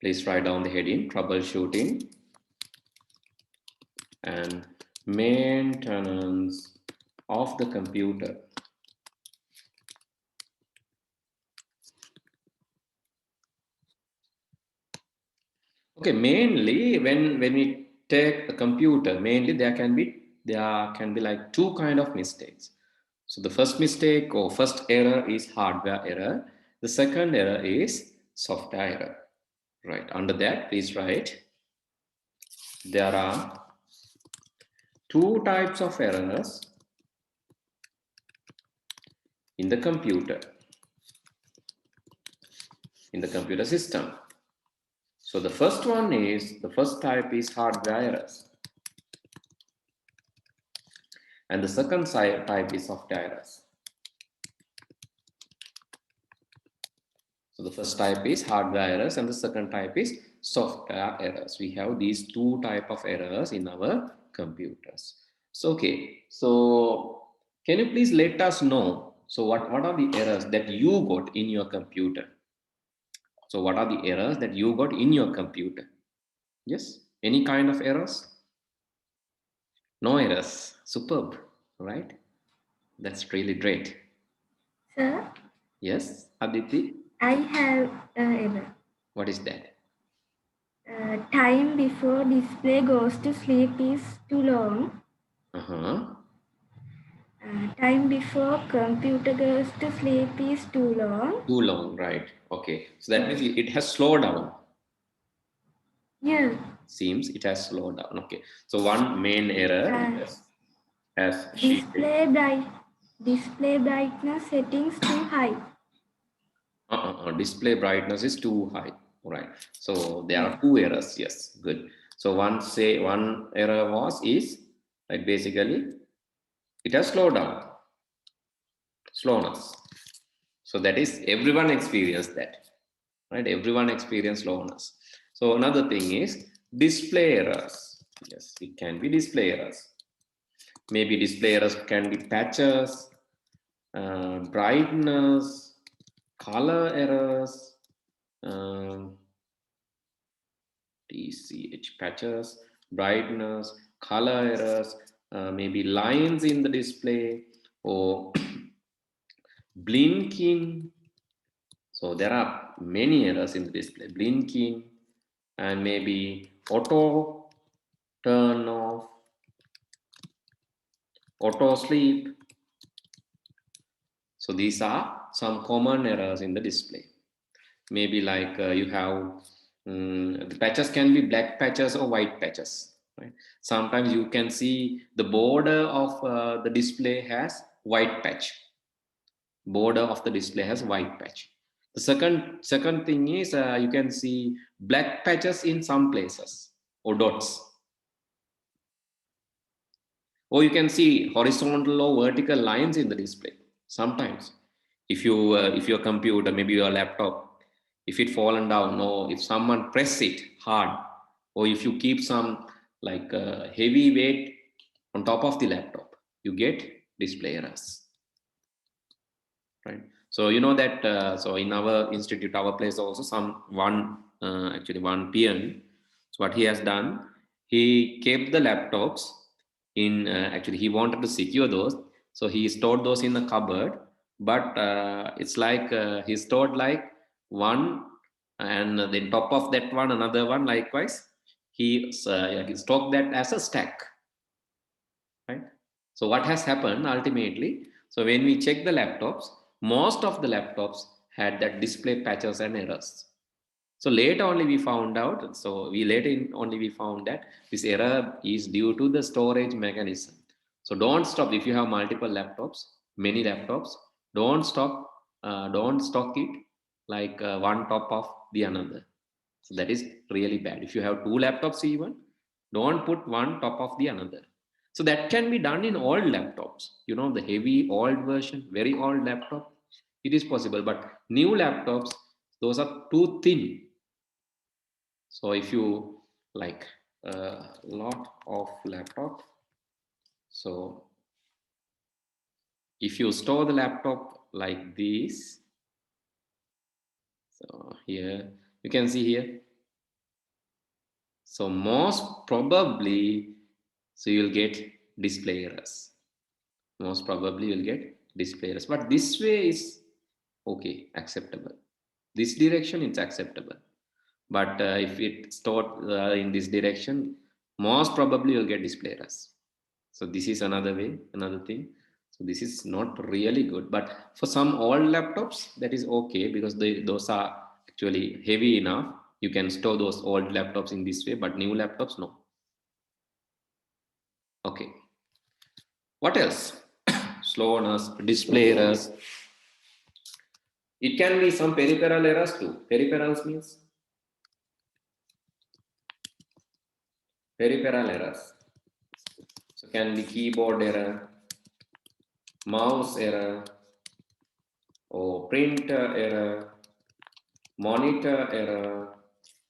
Please write down the heading, troubleshooting and maintenance of the computer. Okay, mainly when we take a computer, mainly there can be like two kind of mistakes. So the first mistake or first error is hardware error. The second error is software error. Right, under that, please write, there are two types of errors in the computer system. So the first type is hardware errors. And the second type is software errors. So the first type is hardware errors and the second type is software errors. We have these two type of errors in our computers. So, okay. So can you please let us know, so what are the errors that you got in your computer? So what are the errors that you got in your computer? Yes, any kind of errors? No errors. Superb, right? That's really great. Sir? Yes, Aditi? I have an error. What is that? Time before display goes to sleep is too long. Time before computer goes to sleep is too long. Too long, right? Okay. So that means it has slowed down. Yeah. Seems it has slowed down. Okay. So one main error as display brightness settings too high. Display brightness is too high. Right. So there are two errors. Yes. Good. So one error is like basically it has slowed down. Slowness. So that is everyone experienced that. Right? Everyone experienced slowness. So another thing is display errors. Yes, it can be display errors. Maybe display errors can be patches, brightness, color errors, TCH patches, brightness, color errors, maybe lines in the display or blinking. So there are many errors in the display, blinking and maybe auto turn off, auto sleep. So these are some common errors in the display. Maybe like you have the patches can be black patches or white patches. Right? Sometimes you can see the border of the display has white patch. Border of the display has white patch. The second thing is you can see black patches in some places or dots. Or you can see horizontal or vertical lines in the display. Sometimes, if your computer, maybe your laptop, if it fallen down, or if someone press it hard, or if you keep some like heavy weight on top of the laptop, you get display errors. Right. So you know that. So in our institute, our place also actually one peon. So what he has done, he kept the laptops in. Actually, he wanted to secure those, so he stored those in the cupboard. But it's like he stored like one, and then top of that one, another one. Likewise, he stocked that as a stack. Right. So what has happened ultimately? So when we check the laptops, most of the laptops had that display patches and errors. So later only we found out. So only we found that this error is due to the storage mechanism. So don't stop if you have multiple laptops, many laptops. Don't stock it like one top of the another. So that is really bad. If you have two laptops even, don't put one top of the another. So that can be done in old laptops. You know, the heavy old version, very old laptop, it is possible. But new laptops, those are too thin. So if you like a lot of laptop, so if you store the laptop like this, so here you can see here So most probably, so you'll get display errors. Most probably you'll get display errors. But this way is okay, acceptable. This direction it's acceptable. But if it's stored in this direction, most probably you'll get display errors. So this is another way, another thing. So this is not really good. But for some old laptops, that is okay because those are actually heavy enough. You can store those old laptops in this way, but new laptops, no. Okay. What else? Slowness, display errors. It can be some peripheral errors too. Peripherals means peripheral errors. So can be keyboard error, mouse error, or printer error, monitor error.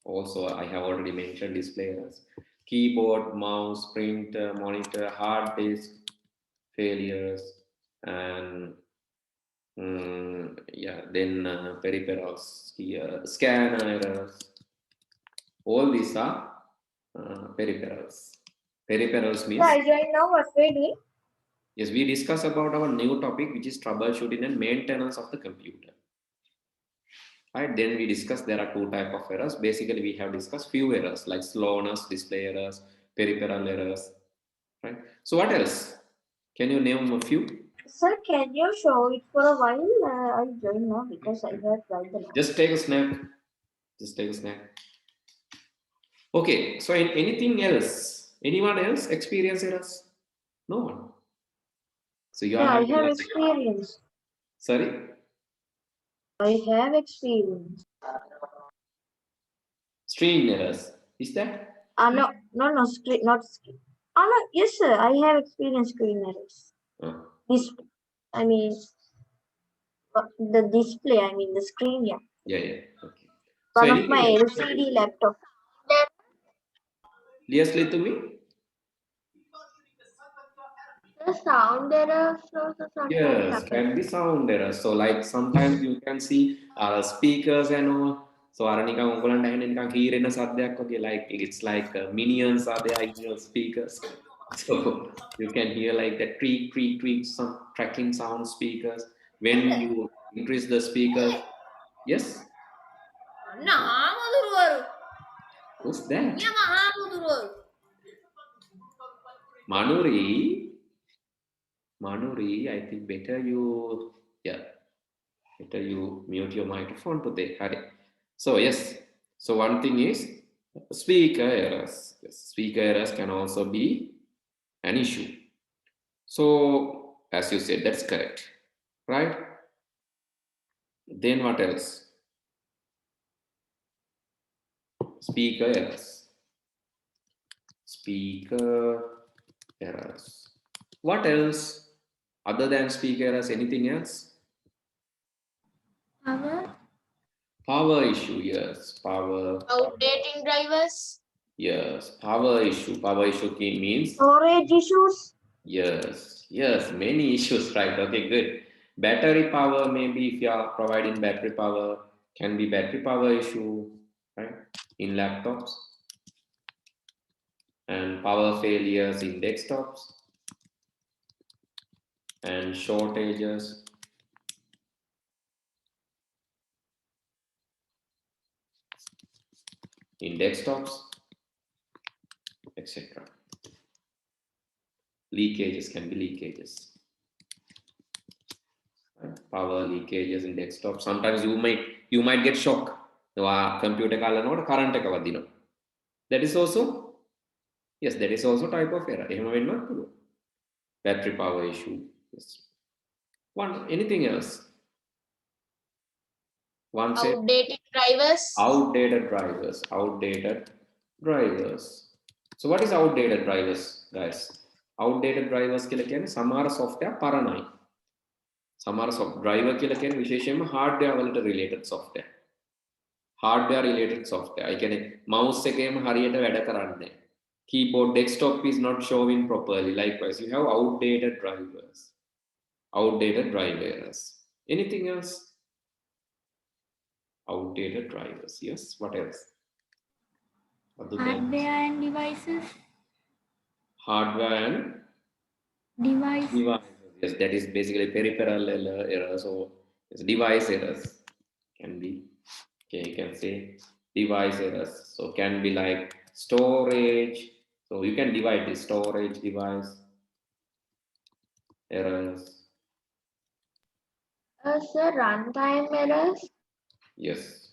Also, I have already mentioned display errors. Keyboard, mouse, printer, monitor, hard disk failures, and yeah, then peripherals here, scan errors. All these are peripherals. Peripherals means. I join now. What we do? Yes, we discuss about our new topic, which is troubleshooting and maintenance of the computer. Right, then we discussed there are two types of errors. Basically, we have discussed few errors like slowness, display errors, peripheral errors. Right. So what else? Can you name a few? Sir, can you show it for a while? I join now because I have tried the last. Just take a snap. Just take a snap. Okay. So anything else? Anyone else experience errors? No one. So you Yeah, are I have experience. Sorry. I have experience. Screen errors. Is that? No, screen, not screen. No, yes, sir. I have experience screen errors. This, I mean, the display. I mean, the screen. Yeah. Yeah, yeah. Okay. So One of my anything else? LCD laptop. Clearly to me? The sound errors also sometimes Yes, happen. can be sound errors. So like sometimes you can see speakers and all. So අර නිකන් උගලන්ට ඇහෙන නිකන් කීරෙන සද්දයක් වගේ like it's like minions are there in your speakers. So you can hear like that creak creak creak some tracking sound speakers when you increase the speakers. Yes. Who's that? Manuri, I think better you mute your microphone today. Hari. So yes, so one thing is speaker errors. Yes, speaker errors can also be an issue. So as you said, that's correct, right? Then what else? Speaker errors. Speaker errors. What else? Other than speaker errors, anything else? Power issue, yes. Power. Outdating drivers. Yes. Power issue. Power issue means Storage issues. yes. Yes. Many issues, right? Okay, good. Battery power, maybe if you are providing battery power, can be battery power issue, right? In laptops. And power failures in desktops. And shortages. In desktops, etc. Leakages can be leakages. Power leakages in desktop. Sometimes you might get shock. Computer current එක. That is also, yes, that is also type of error. Battery power issue. Yes. Anything else? Outdated drivers. Outdated drivers. Outdated drivers. So what is outdated drivers, guys? Outdated drivers කියලා කියන්නේ සමහර software පරණයි. සමහර driver කියලා කියන්නේ විශේෂයෙන්ම hardware වලට related software. Hardware related software. I කියන්නේ mouse එකේම හරියට වැඩ කරන්නේ. Keyboard desktop is not showing properly. Likewise, you have outdated drivers. Outdated drivers. Anything else? Outdated drivers. Yes. What else? Hardware and devices. Hardware and Devices. Yes, that is basically peripheral errors or device errors can be. Okay, you can say device errors. So can be like storage. So you can divide the storage device errors. Sir, runtime errors. Yes,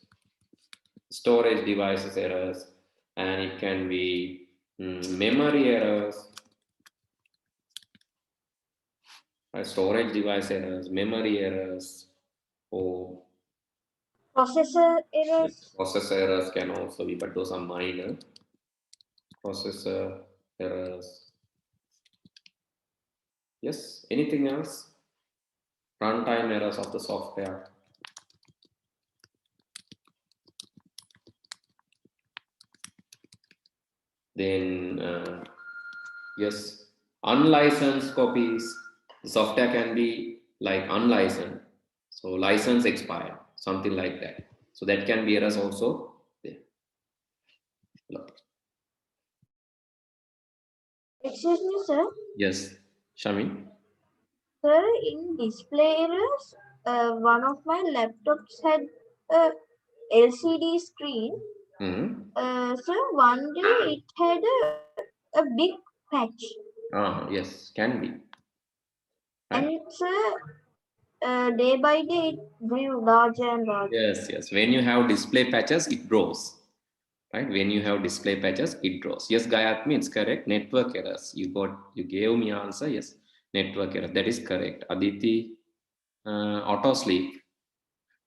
storage devices errors, and it can be memory errors, storage device errors, memory errors, or Processor errors. processor errors can also be, but those are minor. Processor errors. Yes, anything else? Runtime errors of the software. Then, yes, unlicensed copies. The software can be like unlicensed. So license expired, something like that. So that can be errors also there. Excuse me, sir. Yes, Shami. Sir, in display errors, one of my laptops had a LCD screen. So one day it had a big patch. Yes, can be. Right? And it's day by day it grew larger and larger. Yes, yes. When you have display patches, it grows. Right? When you have display patches, it grows. Yes, Gayatri, it's correct. Network errors. You gave me answer. Yes, network error. That is correct. Aditi, auto sleep.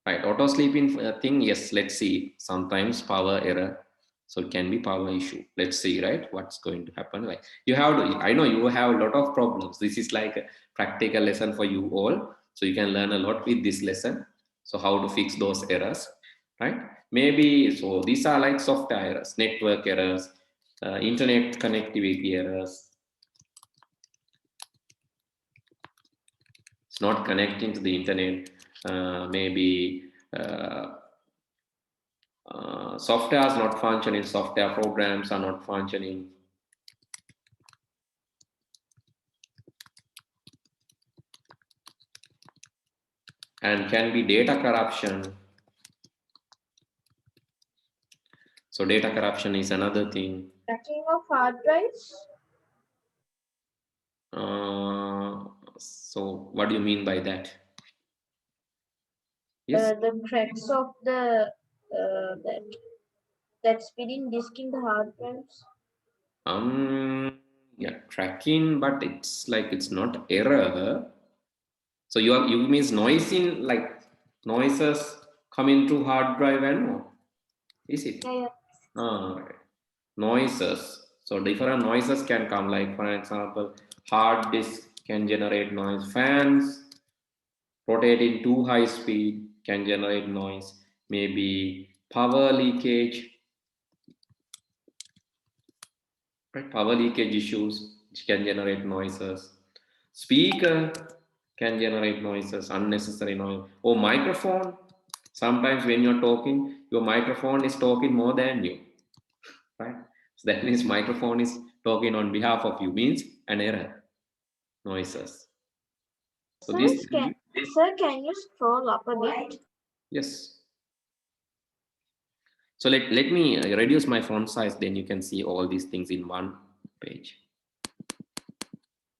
Right, auto sleeping thing. Yes, let's see. Sometimes power error. So it can be power issue. Let's see, right? What's going to happen? Like you have to, I know you have a lot of problems. This is like a practical lesson for you all. So you can learn a lot with this lesson. So how to fix those errors, right? Maybe, so these are like software errors, network errors, internet connectivity errors. It's not connecting to the internet. Maybe software is not functioning, software programs are not functioning. And can be data corruption. So data corruption is another thing. Tracking of hard drives. So what do you mean by that? Yes. The cracks of the that's within disk in the hard drives. Yeah, tracking, but it's like it's not error. So you means noise in like noises coming to hard drive and is it? Yeah. Right. Noises. So different noises can come, like for example, hard disk can generate noise, fans rotating too high speed can generate noise, maybe power leakage, right? Power leakage issues which can generate noises. Speaker can generate noises, unnecessary noise. Or microphone. Sometimes when you're talking, your microphone is talking more than you, right? So that means microphone is talking on behalf of you, means an error. Noises. So Sir, this can you scroll up a bit? yes. So let me reduce my font size, then you can see all these things in one page.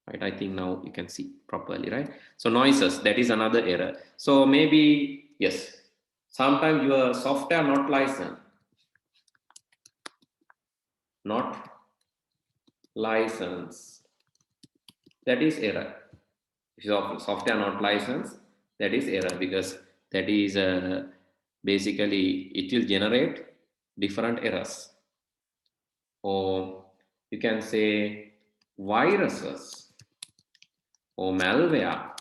Right, I think now you can see properly, right? So noises, that is another error. So maybe, yes, sometimes your software not licensed. Not licensed. That is error. If your software not licensed, that is error, because that is basically it will generate different errors. Or you can say viruses or malware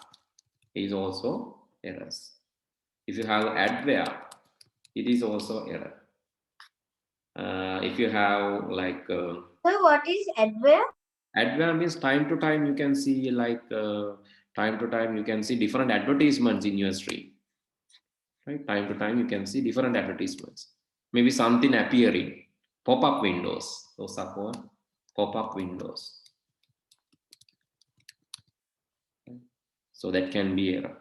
is also errors. If you have adware, it is also error. If you have like So what is adware? Adware means time to time you can see like time to time you can see different advertisements in your stream. Right, time to time you can see different advertisements. Maybe something appearing. pop-up windows. Those are called pop-up windows. So that can be error.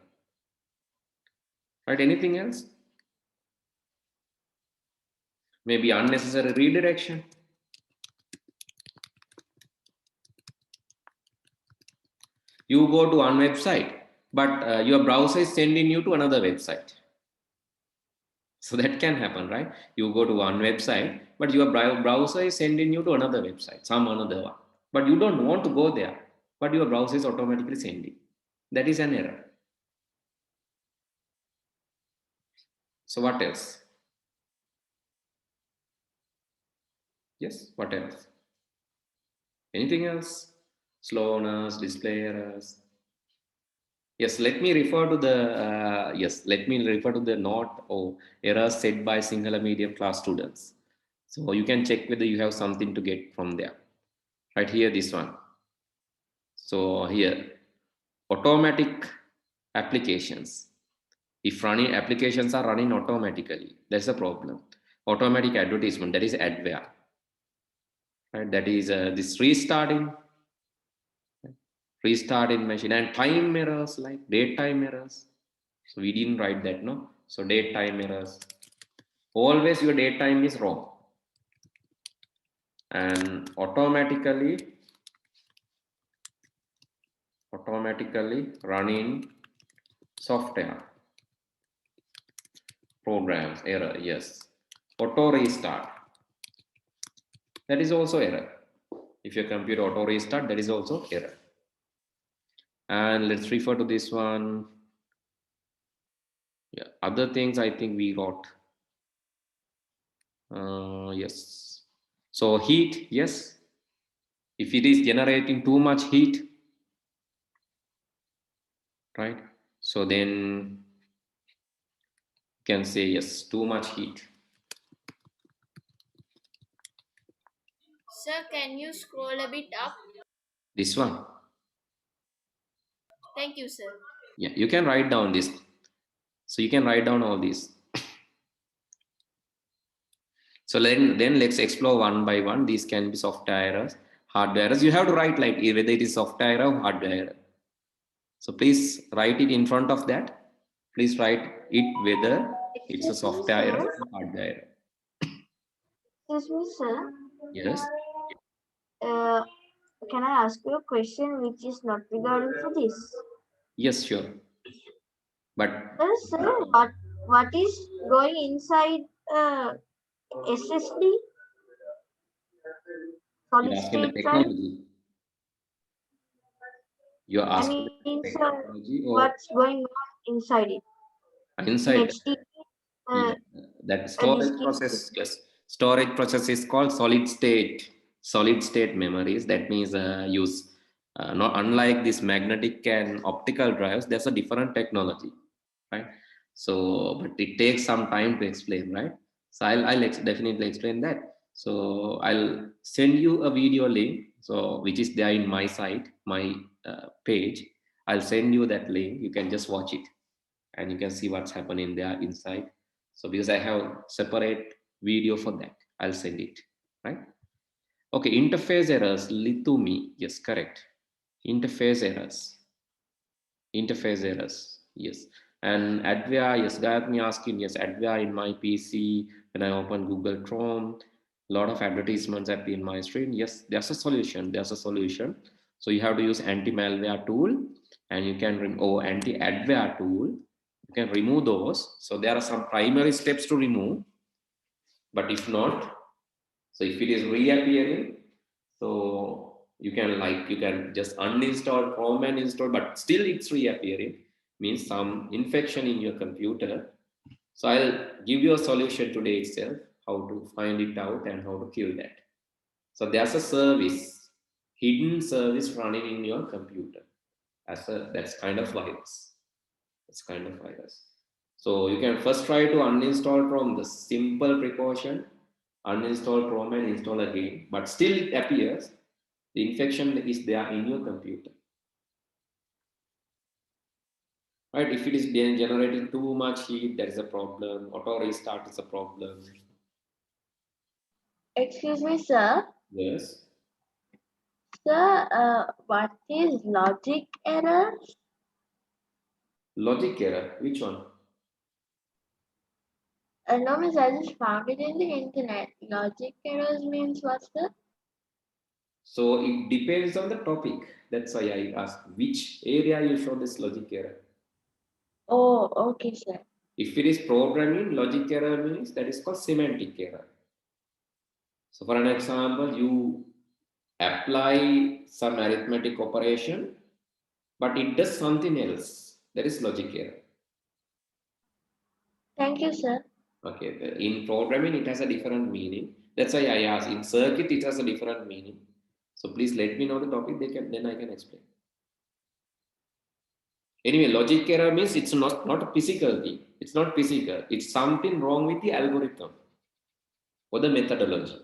Right? Anything else? Maybe unnecessary redirection. You go to one website, but your browser is sending you to another website. So that can happen, right? You go to one website, but your browser is sending you to another website, some another one. But you don't want to go there, but your browser is automatically sending. That is an error. So what else? Yes, what else? Anything else? Slowness, display errors. Yes, let me refer to the note or errors set by Sinhala medium class students. So you can check whether you have something to get from there. Right here, this one. So here, automatic applications. If running applications are running automatically, that's a problem. Automatic advertisement, that is adware. Right? That is this restarting machine, and time errors like date time errors. So we didn't write that, no? So date time errors. Always your date time is wrong. And automatically running software programs, error, yes. Auto restart, that is also error. If your computer auto restart, that is also error. And let's refer to this one. Yeah, other things I think we got. Yes. So heat, yes. If it is generating too much heat, right? So then you can say yes, too much heat. Sir, can you scroll a bit up? This one. Thank you, sir. Yeah, you can write down this. So you can write down all these. So then let's explore one by one. These can be software errors, hardware errors. You have to write like whether it is software error or hardware error. So please write it in front of that. Please write it whether it's a software error or hardware error. Excuse me, sir. Yes. Can I ask you a question which is not regarding to this? Yes, sure. But Sir, what is going inside SSD? Solid you're asking the state drive? technology. You're asking the Sir, technology or what's going on inside it? inside HDD, yeah, that storage process. Yes, storage process is called solid state memories. That means use not unlike this magnetic and optical drives. There's a different technology, right? So but it takes some time to explain, right? So I'll definitely explain that. So I'll send you a video link, so which is there in my site, my page. I'll send you that link. You can just watch it and you can see what's happening there inside. So because I have separate video for that, I'll send it, right? Okay, interface errors, litumi, yes, correct. Interface errors, yes. And adware, yes, Gayatri asking, yes, adware in my PC, when I open Google Chrome, a lot of advertisements appear in my screen. Yes, there's a solution. So you have to use anti-malware tool, and you can or anti-adware tool. You can remove those. So there are some primary steps to remove, but if not, so if it is reappearing, so you can just uninstall Chrome and install, but still it's reappearing, means some infection in your computer. So I'll give you a solution today itself, how to find it out and how to kill that. So there's a service, hidden service running in your computer. That's kind of virus. So you can first try to uninstall Chrome, the simple precaution, uninstall Chrome and install again, but still it appears the infection is there in your computer. Right? If it is generating too much heat, that is a problem. Auto restart is a problem. Excuse me, sir. Yes. Sir, what is logic error? Logic error. Which one? No, miss, I just found it in the internet. Logic errors means what's the? So it depends on the topic. That's why I asked which area you show this logic error. Oh, okay, sir. If it is programming, logic error means that is called semantic error. So for an example, you apply some arithmetic operation, but it does something else. That is logic error. Thank you, sir. Okay, in programming, it has a different meaning. That's why I asked. In circuit, it has a different meaning. So please let me know the topic. Then I can explain. Anyway, logic error means it's not a physical thing. It's not physical. It's something wrong with the algorithm or the methodology.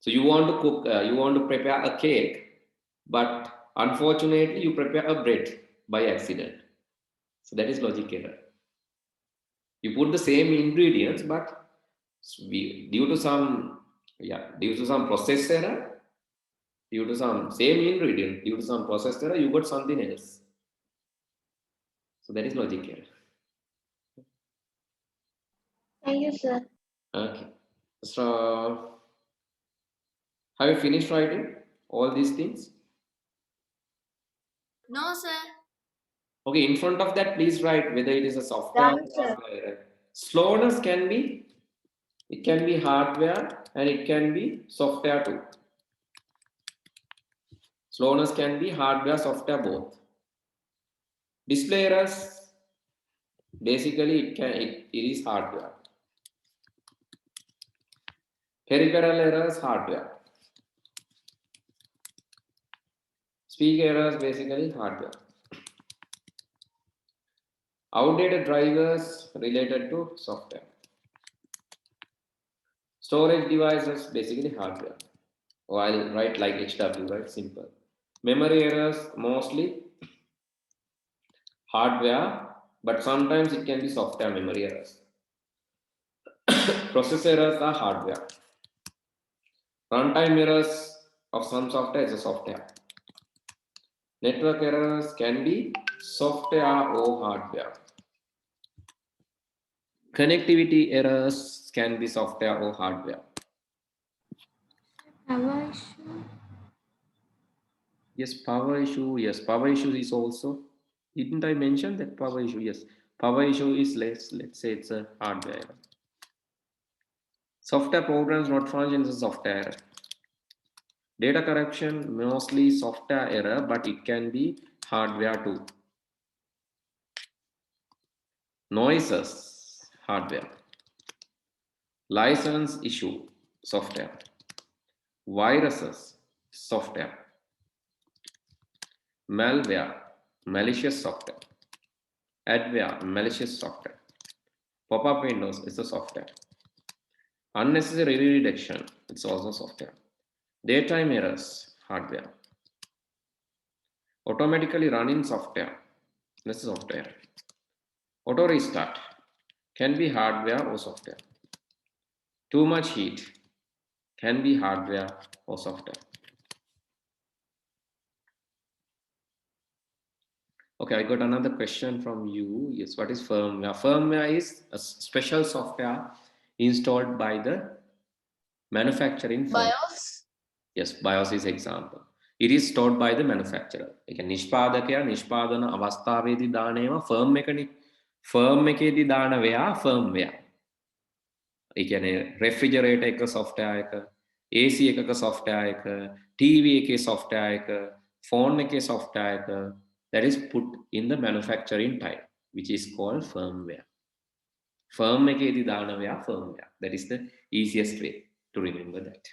So you want to cook, you want to prepare a cake, but unfortunately you prepare a bread by accident. So that is logic error. You put the same ingredients, but due to some process error, due to some same ingredient, due to some process error, you got something else. So that is logic error. Thank you, sir. Okay. So have you finished writing all these things? No, sir. Okay, in front of that, please write whether it is a software Done, or sir. hardware error. Slowness can be, it can be hardware and it can be software too. Slowness can be hardware, software, both. Display errors, basically it is hardware. Peripheral errors, hardware. Speak errors, basically hardware. Outdated drivers related to software. Storage devices, basically hardware. Or I'll write like HW, right? Simple. Memory errors, mostly hardware, but sometimes it can be software memory errors. Process errors are hardware. Runtime errors of some software is a software. Network errors can be software or hardware. Connectivity errors can be software or hardware. Power issue. Yes, power issue. Yes, power issue is also. Didn't I mention that power issue? Yes, power issue is let's say it's a hardware error. Software programs not function is a software error. Data corruption, mostly software error, but it can be hardware too. Noises, hardware. License issue, software. Viruses, software. Malware, malicious software. Adware, malicious software. Pop-up windows is a software. Unnecessary redirection, it's also software. Daytime errors, hardware. Automatically running software, this is software. Auto restart can be hardware or software. Too much heat can be hardware or software. Okay, I got another question from you. Yes, what is firmware? Firmware is a special software installed by the manufacturing firm. BIOS. Yes, BIOS is example. It is stored by the manufacturer. එක නිෂ්පාදකයා නිෂ්පාදන අවස්ථාවේදී දාන ඒවා firm එකනේ. Firm එකේදී දානවයා firmware. ඒ කියන්නේ refrigerator එක software එක, AC එකක software එක, TV එකේ software එක, phone එකේ software එක, that is put in the manufacturing type, which is called firmware. Firm එකේදී දානවයා firmware. That is the easiest way to remember that.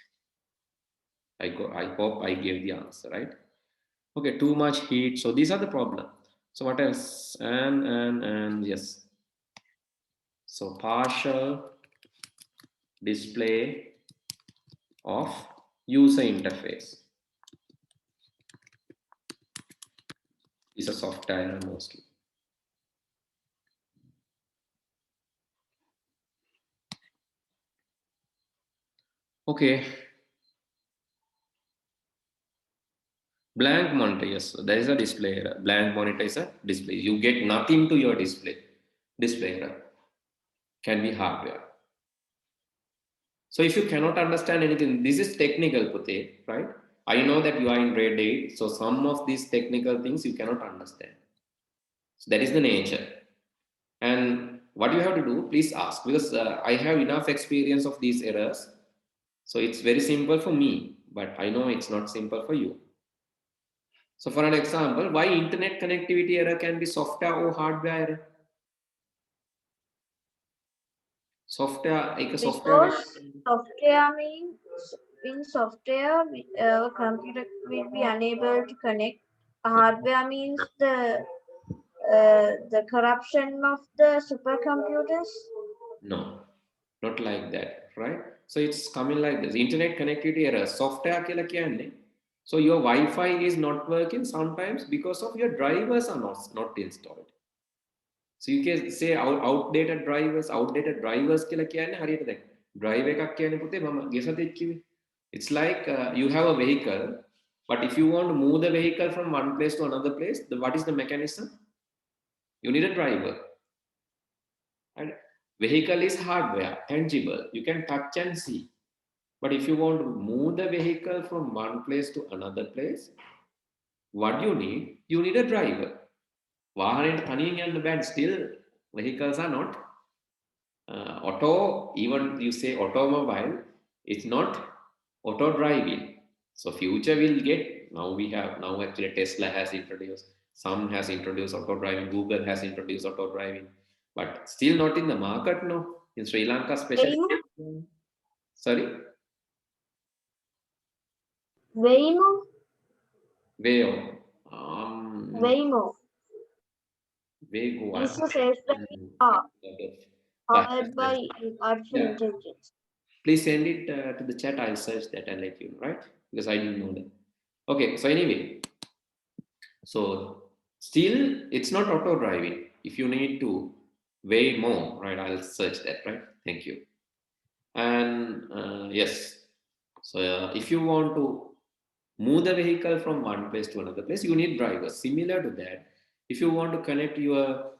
I hope I gave the answer, right? Okay, too much heat. So these are the problem. So what else? And yes. So partial display of user interface is a software mostly. Okay. Blank monitor, yes, there is a display error. Blank monitor is a display. You get nothing to your display. Display error can be hardware. So if you cannot understand anything, this is technical, Pute, right? I know that you are in grade 8, so some of these technical things you cannot understand. So that is the nature. And what you have to do, please ask, because I have enough experience of these errors. So it's very simple for me, but I know it's not simple for you. So for an example, why internet connectivity error can be software or hardware error? Software, Because software means in software, our computer will be unable to connect. Hardware means the corruption of the supercomputers. No, not like that, right? So it's coming like this. Internet connectivity error, software kila kiyanne. So your Wi-Fi is not working sometimes because of your drivers are not installed. So you can say outdated drivers කියලා කියන්නේ හරියට දැන් drive එකක් කියන්නේ පුතේ මම ගෙසතෙක් කිව්වේ. It's like you have a vehicle, but if you want to move the vehicle from one place to another place, what is the mechanism? You need a driver. And vehicle is hardware, tangible. You can touch and see. But if you want to move the vehicle from one place to another place, what you need a driver. වාහනයට තනියෙන් යන්න බෑ. Still vehicles are not auto, even you say automobile, it's not auto driving. So future will get, now actually Tesla has introduced, some has introduced auto driving, Google has introduced auto driving, but still not in the market, no. In Sri Lanka especially. Sorry? Waymo. Waygo. This is self-driving car powered by artificial intelligence. Please send it to the chat. I'll search that and let you know, right? Because I didn't know that. Okay, so anyway, so still it's not auto driving. If you need to weigh more, right? I'll search that, right? Thank you. And yes, so if you want to move the vehicle from one place to another place, you need drivers. Similar to that, if you want to connect your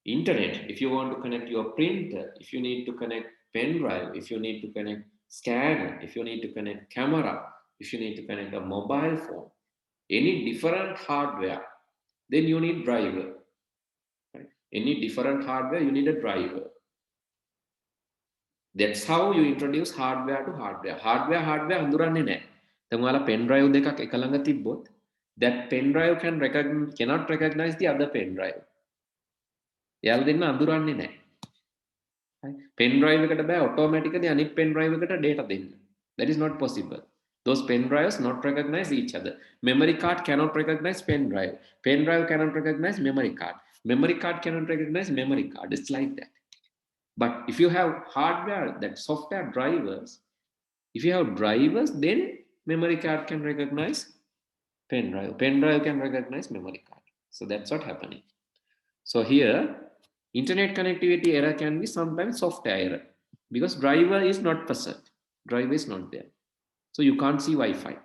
internet, if you want to connect your printer, if you need to connect pen drive, if you need to connect scanner, if you need to connect camera, if you need to connect a mobile phone, any different hardware, then you need driver. Right? Any different hardware, you need a driver. That's how you introduce hardware to hardware. Hardware හඳුරන්නේ නැහැ. දැන් ඔයාලා pen drive දෙකක් එක ළඟ තිබ්බොත් that pen drive cannot recognize the other pen drive. එයාලා දෙන්න අඳුරන්නේ නැහැ. Pen drive එකට බෑ automatically අනිත් pen drive එකට data දෙන්න. That is not possible. Those pen drives not recognize each other. Memory card cannot recognize pen drive. Pen drive cannot recognize memory card. Memory card cannot recognize memory card. It's like that. But if you have hardware, that software drivers, if you have drivers, then memory card can recognize pen drive. Pen drive can recognize memory card. So that's what's happening. So here, internet connectivity error can be sometimes software error because driver is not present. Driver is not there. So you can't see Wi-Fi.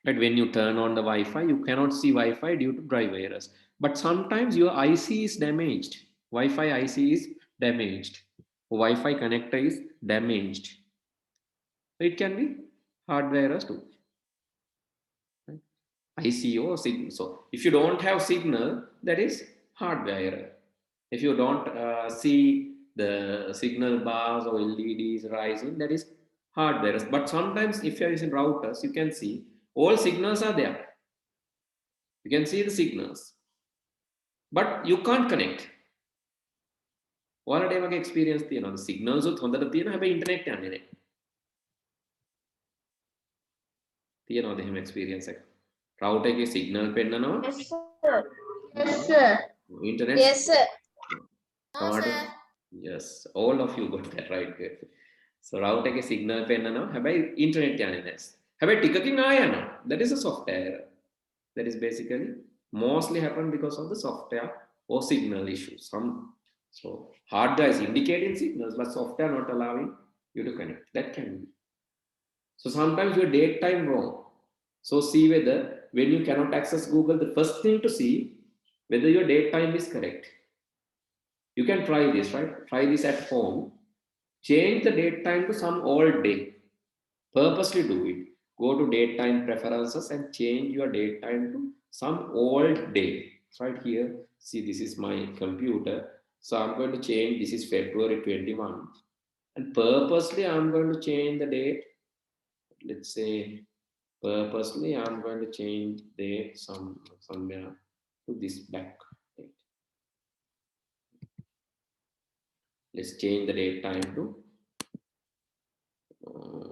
But when you turn on the Wi-Fi, you cannot see Wi-Fi due to driver errors. But sometimes your IC is damaged. Wi-Fi IC is damaged. Wi-Fi connector is damaged. It can be hardware errors too. Right? IC or signal. So if you don't have signal, that is hardware error. If you don't see the signal bars or LEDs rising, that is hardware. But sometimes if you are using routers, you can see all signals are there. You can see the signals, but you can't connect. ඔයාලට ඒ වගේ experience තියෙනවද? signals උත් හොඳට තියෙන හැබැයි internet යන්නේ නැහැ. තියෙනවද එහෙම experience එක? router එකේ signal පෙන්නනවා. Yes, sir. Yes, sir. Internet. Yes, sir. No, sir. Yes, all of you got that right. Good. So router එකේ signal පෙන්නනවා හැබැයි internet යන්නේ නැහැ. හැබැයි ටිකකින් ආය යනවා. That is a software error. That is basically mostly happen because of the software or signal issues. So hardware is indicating signals, but software not allowing You have to connect. That can be. So sometimes your date time wrong. So see whether when you cannot access Google, the first thing to see whether your date time is correct. You can try this, right? Try this at home. Change the date time to some old day. Purposely do it. Go to date time preferences and change your date time to some old day. Right here, see, this is my computer. So I'm going to change, this is February 21. And purposely, I'm going to change the date. Let's say, purposely, I'm going to change date somewhere to this back date. Let's change the date time to,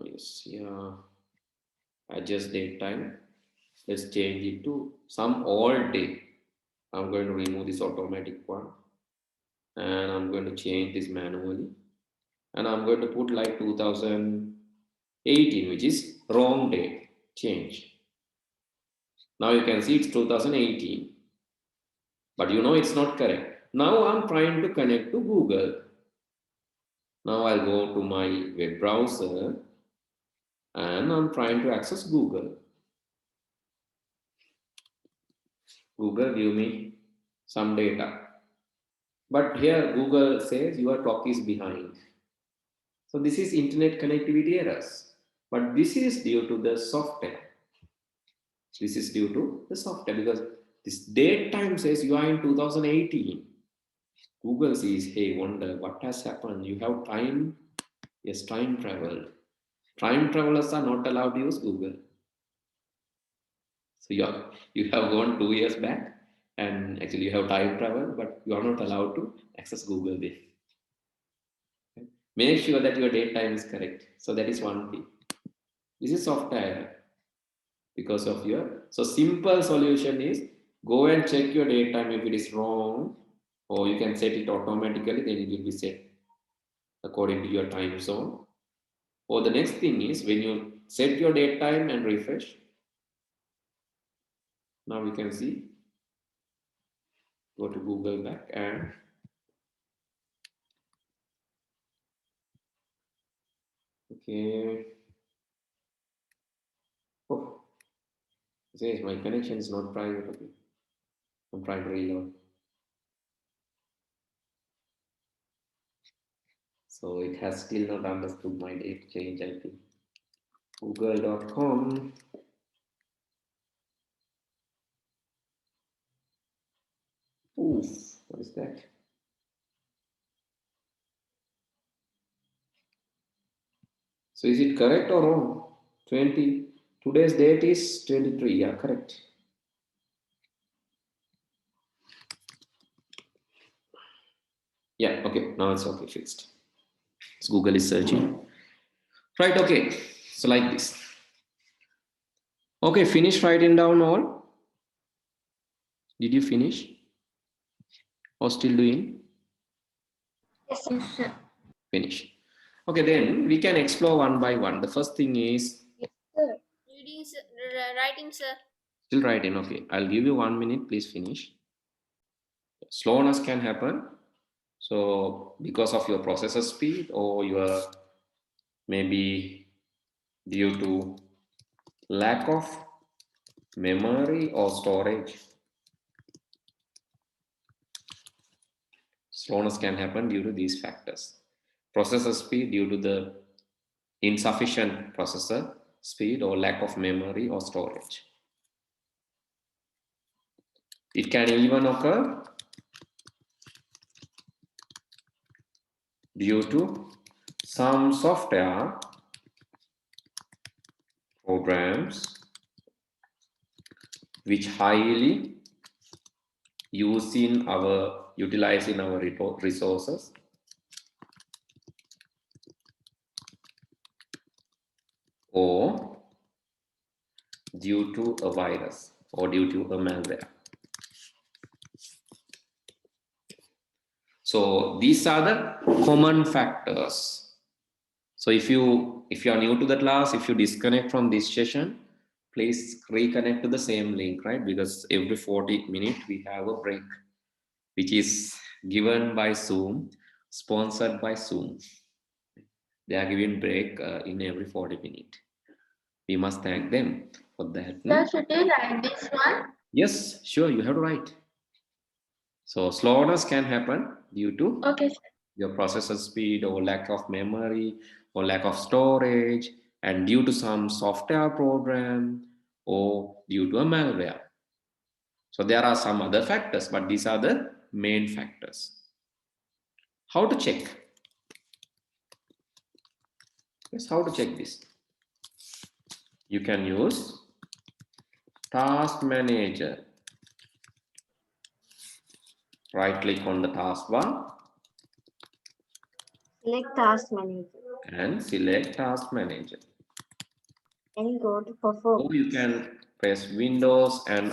yes, yeah, adjust date time. Let's change it to some old day. I'm going to remove this automatic one. And I'm going to change this manually. And I'm going to put like 2018, which is wrong date. Change. Now you can see it's 2018. But you know it's not correct. Now I'm trying to connect to Google. Now I'll go to my web browser and I'm trying to access Google. Google give me some data. But here Google says your clock is behind. So this is internet connectivity errors. But this is due to the software. This is due to the software because this date time says you are in 2018. Google says, hey, wonder what has happened. You have time. Yes, time travel. Time travelers are not allowed to use Google. So you have gone 2 years back and actually you have time travel, but you are not allowed to access Google there. Okay. Make sure that your date time is correct. So that is one thing. This is software because of your, so simple solution is go and check your date time if it is wrong, or you can set it automatically, then it will be set according to your time zone. Or the next thing is when you set your date time and refresh, now we can see, go to Google back and okay. Oh, it says my connection is not private. Okay, I'm trying to reload. So it has still not understood my date change, I think. Google.com. Oof, what is that? So is it correct or wrong? 20. Today's date is 23. Yeah, correct. Yeah, okay. Now it's okay, fixed. So Google is searching. Right, okay. So like this. Okay, finish writing down all. Did you finish? Or still doing? Yes, Yes, sir. Finish. Okay, then we can explore one by one. The first thing is sir. Reading, sir. Writing, sir. still writing. Okay, I'll give you 1 minute. Please finish. Slowness can happen. So because of your processor speed or your maybe due to lack of memory or storage. Slowness can happen due to these factors. Processor speed due to the insufficient processor speed or lack of memory or storage. It can even occur due to some software programs which highly utilizing our resources or due to a virus or due to a malware. So these are the common factors. So if you are new to the class, if you disconnect from this session, please reconnect to the same link, right? Because every 40 minutes we have a break, which is given by Zoom, sponsored by Zoom. They are giving break in every 40 minutes. We must thank them for that. Sir, should we write this one? Yes, sure, you have to write. So slowness can happen due to Okay, sir. your processor speed or lack of memory or lack of storage, and due to some software program or due to a malware. So there are some other factors, but these are the main factors. How to check? Yes, how to check this? You can use Task Manager. Right click on the taskbar Select Task Manager. and select Task Manager. And go to Perform. Or you can press Windows and